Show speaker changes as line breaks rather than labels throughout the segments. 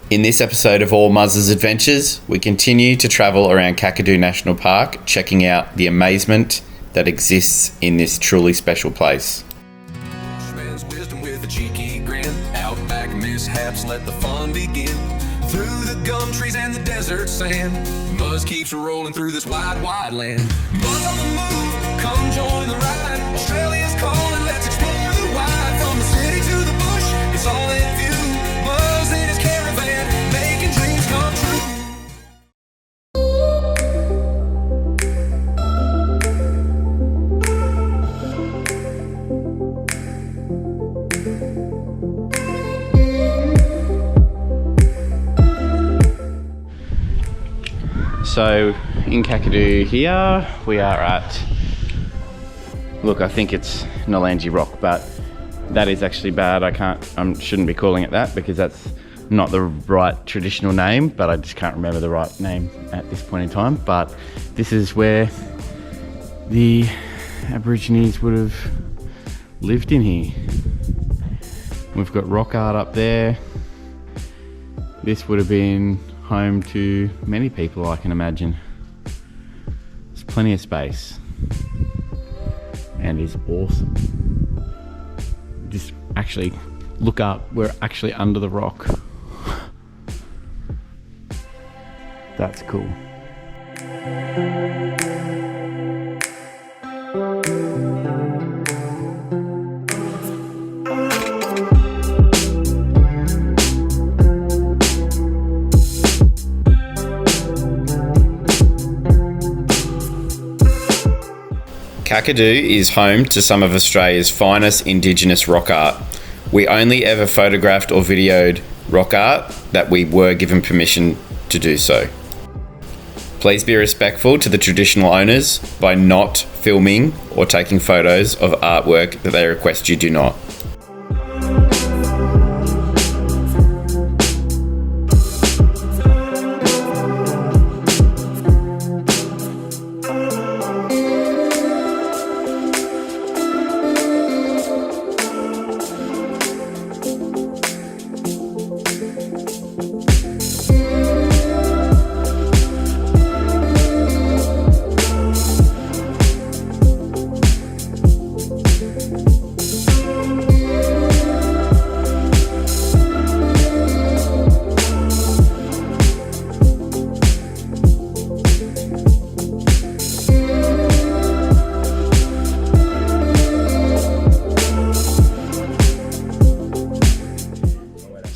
In this episode of All Muzz's Adventures, we continue to travel around Kakadu National Park, checking out the amazement that exists in this truly special place.
Man's wisdom with a cheeky grin. Outback mishaps, let the fun begin. Through the gum trees and the desert sand, Muzz keeps rolling through this wide, wide land. Muzz on the move, come join the ride. Australia's calling, let's explore the wide. From the city to the bush, it's all in view. Muzz in his caravan, making dreams come true.
So in Kakadu here, we are at, look, I think it's Nourlangie Rock, but that is actually bad. I shouldn't be calling it that because that's not the right traditional name, but I just can't remember the right name at this point in time. But this is where the Aborigines would have lived in here. We've got rock art up there. This would have been home to many people, I can imagine. There's plenty of space and is awesome. Just actually look up, we're actually under the rock. That's cool. Kakadu is home to some of Australia's finest Indigenous rock art. We only ever photographed or videoed rock art that we were given permission to do so. Please be respectful to the traditional owners by not filming or taking photos of artwork that they request you do not.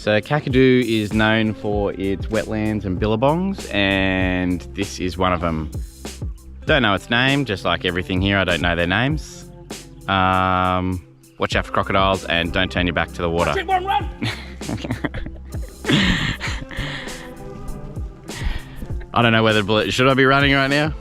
So Kakadu is known for its wetlands and billabongs, and this is one of them. Don't know its name, just like everything here, I don't know their names. Watch out for crocodiles and don't turn your back to the water. Run. I don't know whether should I be running right now?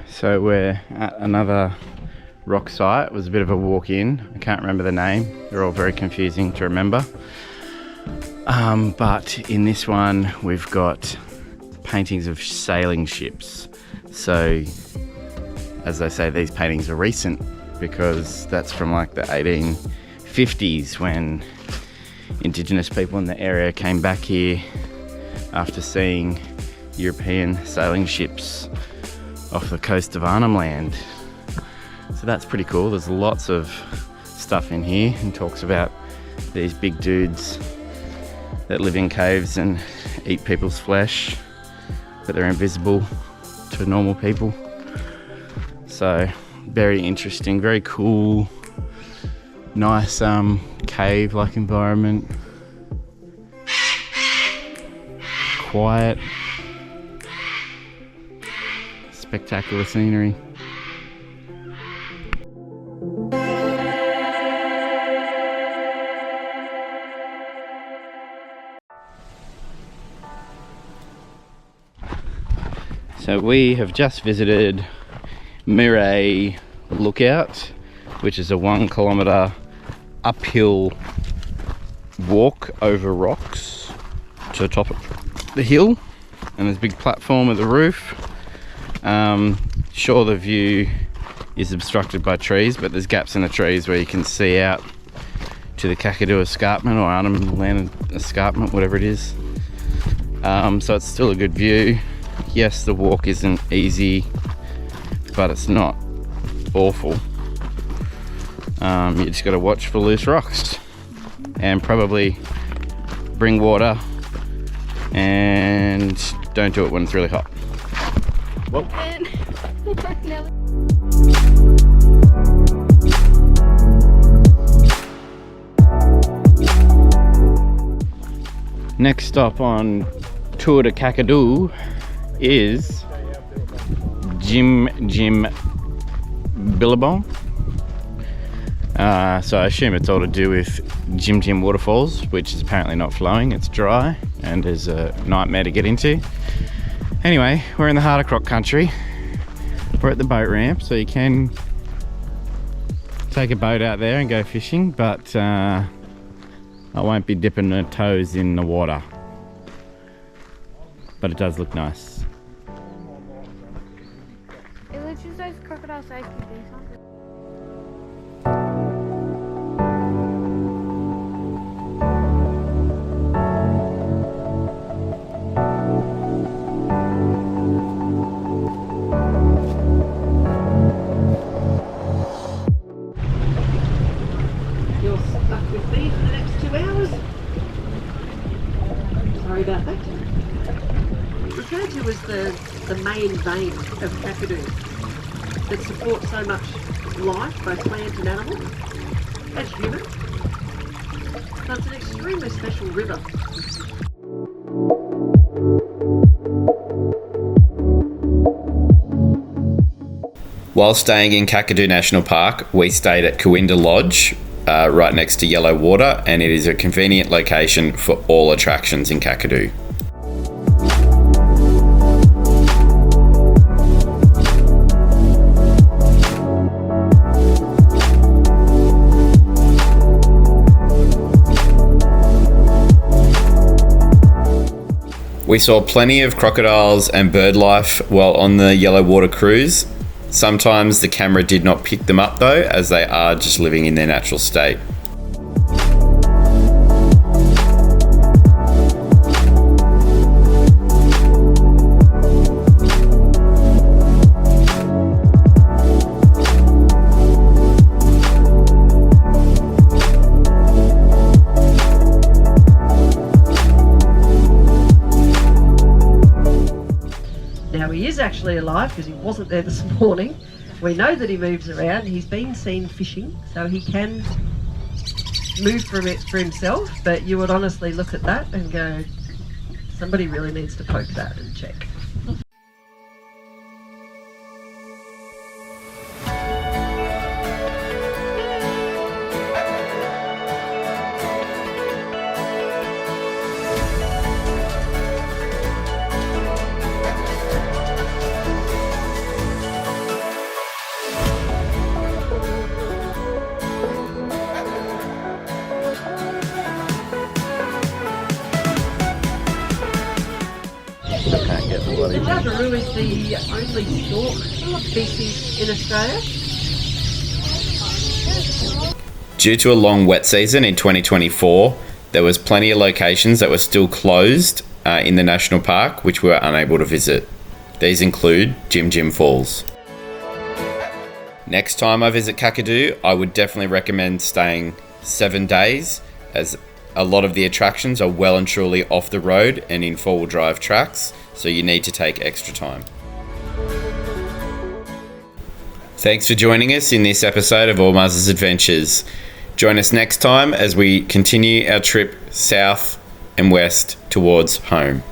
So we're at another rock site. It was a bit of a walk in. I can't remember the name. They're all very confusing to remember. But in this one, we've got paintings of sailing ships. So, as they say, these paintings are recent because that's from like the 1850s when Indigenous people in the area came back here after seeing European sailing ships off the coast of Arnhem Land. So that's pretty cool. There's lots of stuff in here and talks about these big dudes that live in caves and eat people's flesh, but they're invisible to normal people. So very interesting, very cool, nice cave-like environment. Quiet. Spectacular scenery. So we have just visited Mirray Lookout, which is a 1 kilometre uphill walk over rocks to the top of the hill, and there's a big platform at the roof. Sure, the view is obstructed by trees, but there's gaps in the trees where you can see out to the Kakadu Escarpment or Arnhem Land Escarpment, whatever it is. So it's still a good view. Yes, the walk isn't easy, but it's not awful. You just got to watch for loose rocks and probably bring water, and don't do it when it's really hot. Whoa. Next stop on tour to Kakadu is Jim Billabong. So I assume it's all to do with Jim Waterfalls, which is apparently not flowing, it's dry and is a nightmare to get into. Anyway, we're in the heart of croc country. We're at the boat ramp, so you can take a boat out there and go fishing, but I won't be dipping my toes in the water. But it does look nice.
It looks just like crocodile safety things, huh?
You're stuck with me for the next 2 hours. Sorry about that. Referred to as the main vein of Kakadu that supports so much life, both plant and animal, and human. So it's an extremely special river.
While staying in Kakadu National Park, we stayed at Kawinda Lodge, right next to Yellow Water, and it is a convenient location for all attractions in Kakadu. We saw plenty of crocodiles and bird life while on the Yellow Water cruise. Sometimes the camera did not pick them up though, as they are just living in their natural state.
Now he is actually alive because he wasn't there this morning. We know that he moves around. He's been seen fishing, so he can move from it for himself, but you would honestly look at that and go, somebody really needs to poke that and check. The Kakadu is the only stork species in Australia.
Due to a long wet season in 2024, there was plenty of locations that were still closed in the national park, which we were unable to visit. These include Jim Falls. Next time I visit Kakadu, I would definitely recommend staying 7 days, as a lot of the attractions are well and truly off the road and in four-wheel drive tracks, so you need to take extra time. Thanks for joining us in this episode of All Muzz's Adventures. Join us next time as we continue our trip south and west towards home.